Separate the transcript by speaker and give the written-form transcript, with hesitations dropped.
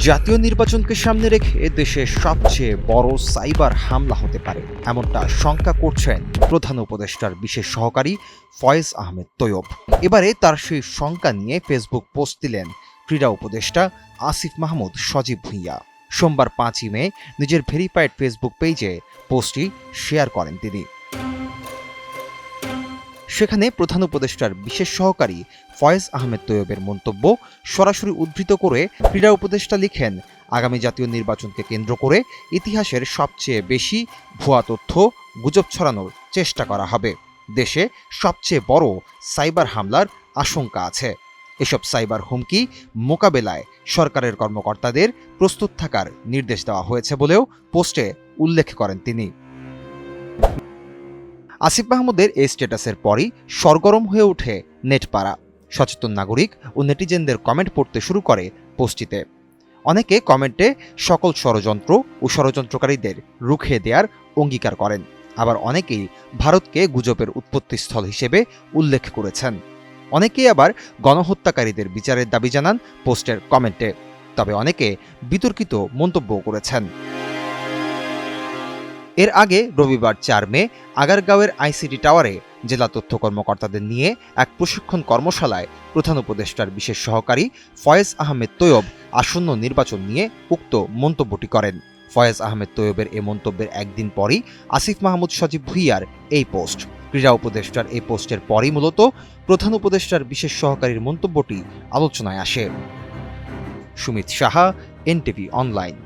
Speaker 1: জাতীয় নির্বাচনকে সামনে রেখে দেশের সবচেয়ে বড় সাইবার হামলা হতে পারে এমনটা শঙ্কা করছেন প্রধান উপদেষ্টার বিশেষ সহকারী ফয়েজ আহমেদ তৈয়ব। এবারে তার সেই শঙ্কা নিয়ে ফেসবুক পোস্ট দিলেন ক্রীড়া উপদেষ্টা আসিফ মাহমুদ সজীব ভুঁইয়া। সোমবার 5ই মে নিজের ভেরিফাইড ফেসবুক পেজে পোস্টটি শেয়ার করেন তিনি। সেখানে প্রধান উপদেষ্টার বিশেষ সহকারী ফয়েজ আহমেদ তৈয়বের মন্তব্য সরাসরি উদ্ধৃত করে ক্রীড়া উপদেষ্টা লিখেন, আগামী জাতীয় নির্বাচনকে কেন্দ্র করে ইতিহাসের সবচেয়ে বেশি ভুয়া তথ্য গুজব ছড়ানোর চেষ্টা করা হবে। দেশে সবচেয়ে বড় সাইবার হামলার আশঙ্কা আছে। এসব সাইবার হুমকি মোকাবেলায় সরকারের কর্মকর্তাদের প্রস্তুত থাকার নির্দেশ দেওয়া হয়েছে বলেও পোস্টে উল্লেখ করেন তিনি। আসিফ মাহমুদের এই স্ট্যাটাসের পরই সরগরম হয়ে ওঠে নেটপাড়া। সচেতন নাগরিক ও নেটিজেনদের কমেন্ট পড়তে শুরু করে পোস্টটিতে। অনেকে কমেন্টে সকল ষড়যন্ত্র ও ষড়যন্ত্রকারীদের রুখে দেওয়ার অঙ্গীকার করেন, আবার অনেকেই ভারতকে গুজবের উৎপত্তিস্থল হিসেবে উল্লেখ করেছেন। অনেকেই আবার গণহত্যাকারীদের বিচারের দাবি জানান পোস্টের কমেন্টে। তবে অনেকে বিতর্কিত মন্তব্যও করেছেন। এর আগে রবিবার 4 মে আগারগাঁওয়ের আইসিটি টাওয়ারে জেলা তথ্য কর্মকর্তাদের নিয়ে এক প্রশিক্ষণ কর্মশালায় প্রধান উপদেষ্টার বিশেষ সহকারী ফয়েজ আহমেদ তৈয়ব আসন্ন নির্বাচন নিয়ে উক্ত মন্তব্যটি করেন। ফয়েজ আহমেদ তৈয়বের এ মন্তব্যের একদিন পরই আসিফ মাহমুদ সজীব ভুঁইয়ার এই পোস্ট। ক্রীড়া উপদেষ্টার এই পোস্টের পরই মূলত প্রধান উপদেষ্টার বিশেষ সহকারীর মন্তব্যটি আলোচনায় আসে। Sumit Saha, NTV online.